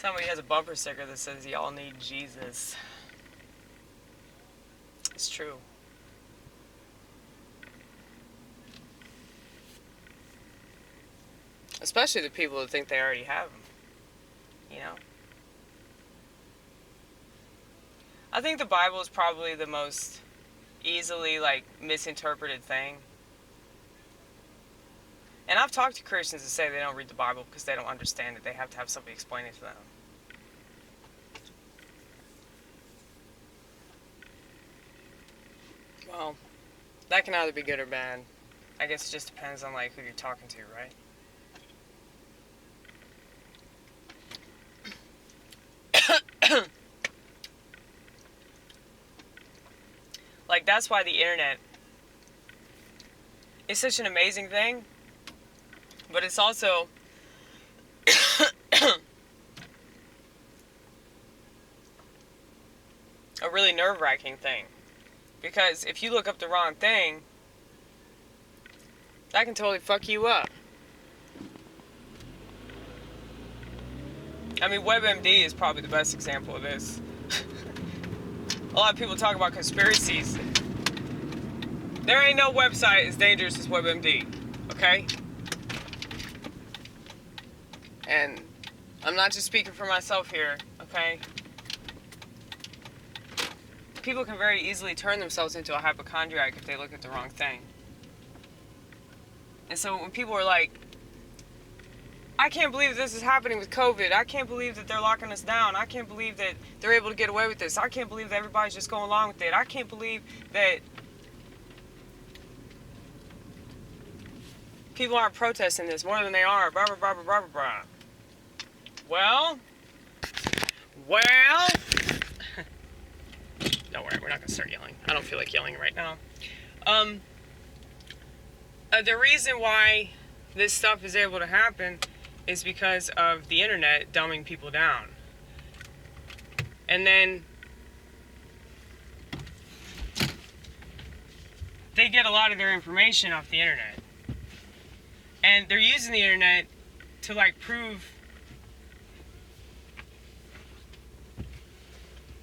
Somebody has a bumper sticker that says, "Y'all need Jesus." It's true. Especially the people that think they already have him. You know? I think the Bible is probably the most easily, misinterpreted thing. And I've talked to Christians that say they don't read the Bible because they don't understand it. They have to have somebody explain it to them. Well, that can either be good or bad. I guess it just depends on, who you're talking to, right? That's why the internet is such an amazing thing. But it's also a really nerve-wracking thing. Because if you look up the wrong thing, that can totally fuck you up. I mean, WebMD is probably the best example of this. A lot of people talk about conspiracies. There ain't no website as dangerous as WebMD, okay? And I'm not just speaking for myself here, okay? People can very easily turn themselves into a hypochondriac if they look at the wrong thing. And so when people are like, I can't believe this is happening with COVID. I can't believe that they're locking us down. I can't believe that they're able to get away with this. I can't believe that everybody's just going along with it. I can't believe that people aren't protesting this more than they are. Blah, blah, blah, blah, blah, blah. Well. Don't worry, we're not going to start yelling. I don't feel like yelling right now. The reason why this stuff is able to happen is because of the internet dumbing people down. And then they get a lot of their information off the internet. And they're using the internet to prove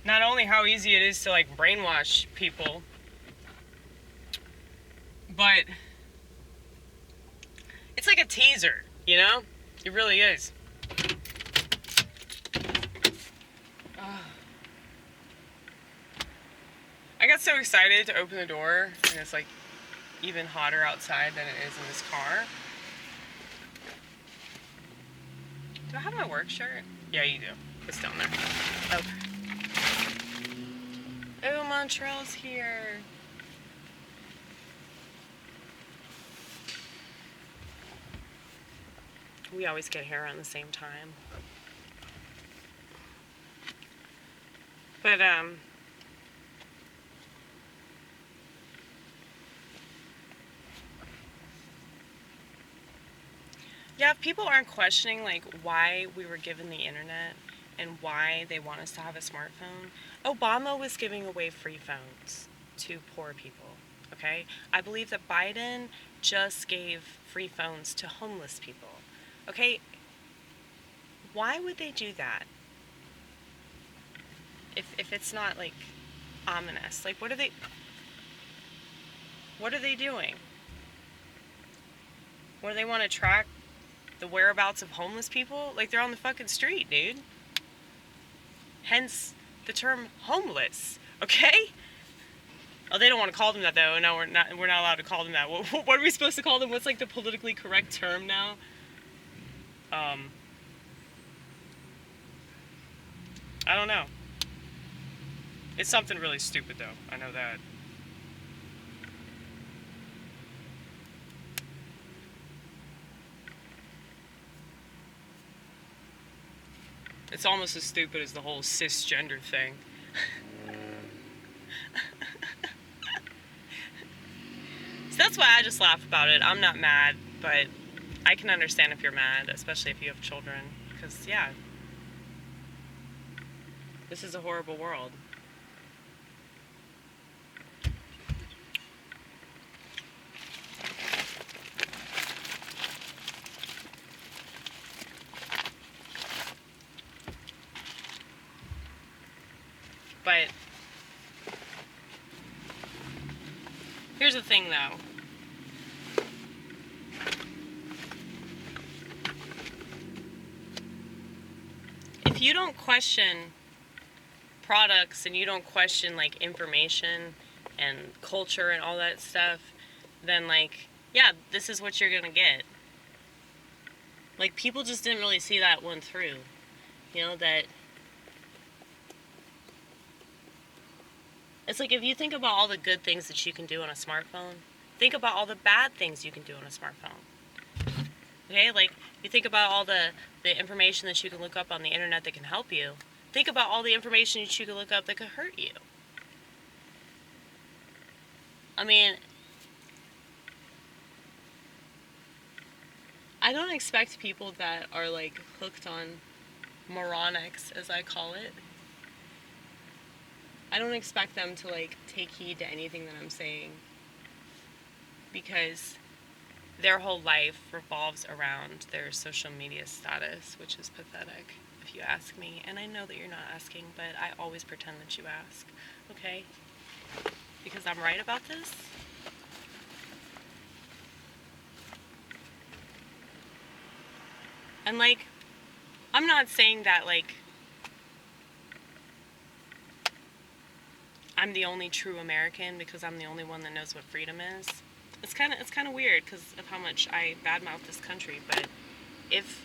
not only how easy it is to brainwash people, but it's like a teaser, you know? It really is. I got so excited to open the door, and it's even hotter outside than it is in this car. Do I have my work shirt? Yeah, you do. It's down there. Okay. Oh, Montrell's here. We always get here around the same time. But, yeah, if people aren't questioning, why we were given the internet and why they want us to have a smartphone, Obama was giving away free phones to poor people, okay? I believe that Biden just gave free phones to homeless people, okay? Why would they do that? If it's not, ominous. What are they doing? What, do they want to track the whereabouts of homeless people? They're on the fucking street, dude. Hence the term homeless, okay? Oh, they don't want to call them that, though. No, we're not allowed to call them that. What are we supposed to call them? What's the politically correct term now? I don't know. It's something really stupid, though. I know that. It's almost as stupid as the whole cisgender thing. So that's why I just laugh about it. I'm not mad, but I can understand if you're mad, especially if you have children. Because, yeah, this is a horrible world. But here's the thing, though. If you don't question products and you don't question, like, information and culture and all that stuff, then, like, yeah, this is what you're gonna get. Like, people just didn't really see that one through. You know, that it's like, if you think about all the good things that you can do on a smartphone, think about all the bad things you can do on a smartphone. Okay, like, you think about all the information that you can look up on the internet that can help you. Think about all the information that you can look up that could hurt you. I mean, I don't expect people that are, like, hooked on moronics, as I call it. I don't expect them to, like, take heed to anything that I'm saying, because their whole life revolves around their social media status, which is pathetic, if you ask me. And I know that you're not asking, but I always pretend that you ask, okay? Because I'm right about this. And, like, I'm not saying that, like, I'm the only true American because I'm the only one that knows what freedom is. It's kind of weird because of how much I badmouth this country, but if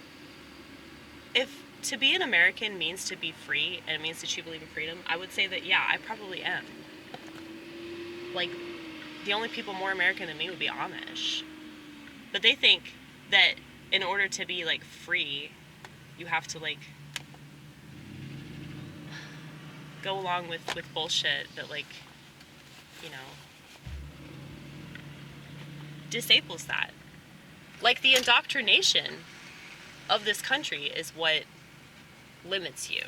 to be an American means to be free and it means that you believe in freedom, I would say that, yeah, I probably am. Like, the only people more American than me would be Amish. But they think that in order to be, like, free, you have to, like, go along with bullshit that, like, you know, disables that. Like, the indoctrination of this country is what limits you.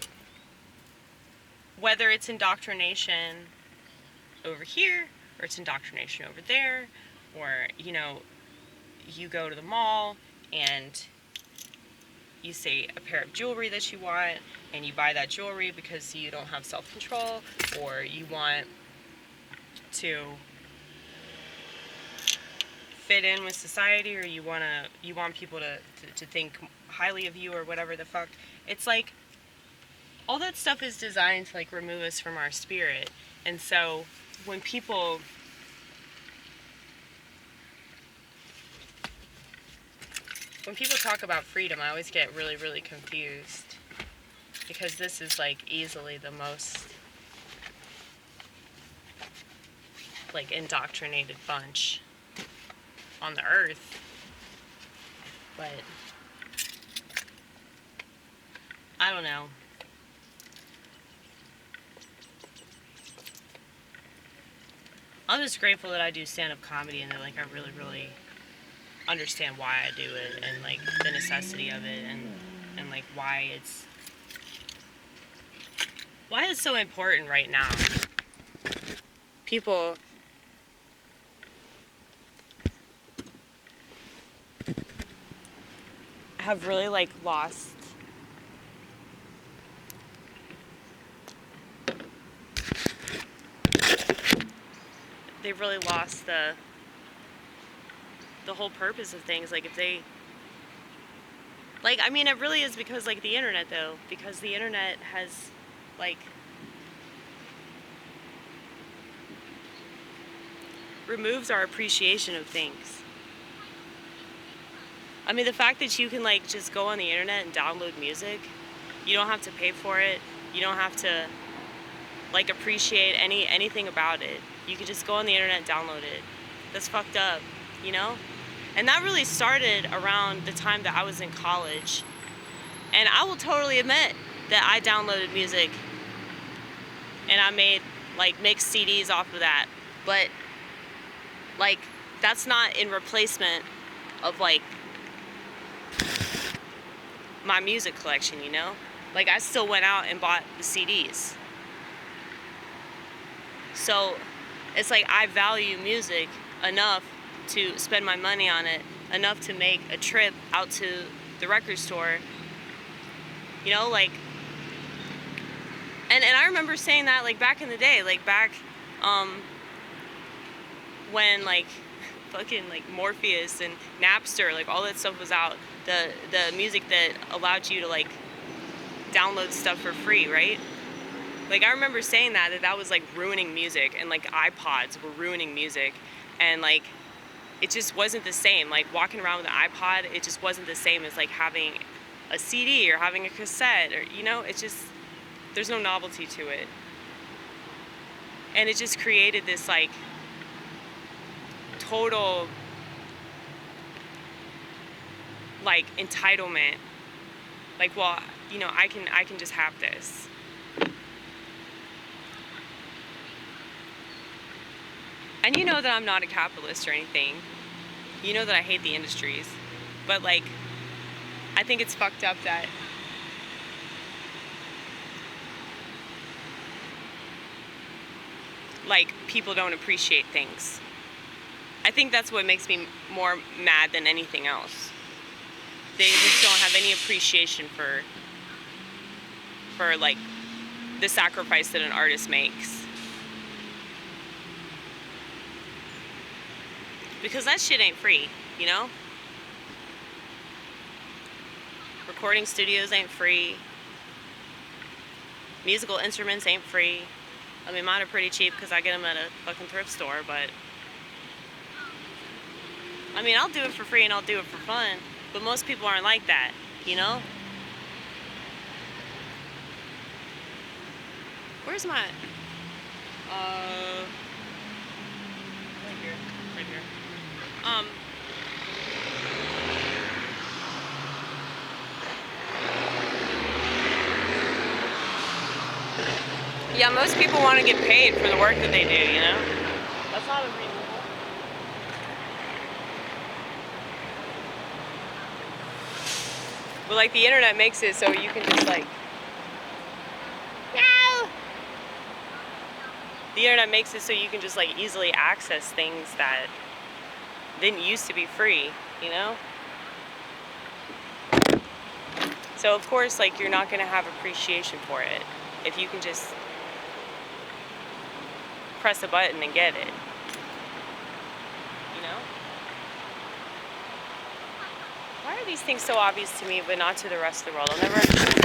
Whether it's indoctrination over here, or it's indoctrination over there, or, you know, you go to the mall and you say a pair of jewelry that you want, and you buy that jewelry because you don't have self-control, or you want to fit in with society, or you want people to think highly of you, or whatever the fuck. It's like, all that stuff is designed to, like, remove us from our spirit. And so when people talk about freedom, I always get really, really confused, because this is, like, easily the most, like, indoctrinated bunch on the earth. But I don't know. I'm just grateful that I do stand-up comedy, and that, like, I really, really understand why I do it, and, like, the necessity of it, and like, why it's so important right now. People have really, like, lost they've really lost the whole purpose of things. Like, if they, like, I mean, it really is because, like, the internet, though, because the internet has, like, removes our appreciation of things. I mean, the fact that you can, like, just go on the internet and download music, you don't have to pay for it, you don't have to, like, appreciate anything about it. You can just go on the internet and download it. That's fucked up, you know? And that really started around the time that I was in college. And I will totally admit that I downloaded music and I made, like, mixed CDs off of that. But, like, that's not in replacement of, like, my music collection, you know? Like, I still went out and bought the CDs. So it's like, I value music enough to spend my money on it, enough to make a trip out to the record store. You know, like, And I remember saying that like back in the day, like back when like fucking like Morpheus and Napster, like all that stuff was out, the music that allowed you to like download stuff for free, right? Like I remember saying that was like ruining music, and like iPods were ruining music, and like it just wasn't the same. Like walking around with an iPod, it just wasn't the same as like having a CD or having a cassette, or you know, it's just, there's no novelty to it. And it just created this like total like entitlement. Like, well, you know, I can just have this. And you know that I'm not a capitalist or anything. You know that I hate the industries. But like, I think it's fucked up that like people don't appreciate things. I think that's what makes me more mad than anything else. They just don't have any appreciation for like the sacrifice that an artist makes. Because that shit ain't free, you know? Recording studios ain't free. Musical instruments ain't free. I mean, mine are pretty cheap because I get them at a fucking thrift store, but I mean, I'll do it for free and I'll do it for fun, but most people aren't like that, you know? Where's my, right here, right here. Yeah, most people want to get paid for the work that they do, you know? That's not unreasonable. But like the internet makes it so you can just like, no! The internet makes it so you can just like easily access things that didn't used to be free, you know? So of course, like, you're not gonna have appreciation for it if you can just press a button and get it, you know? Why are these things so obvious to me but not to the rest of the world? I'll never understand.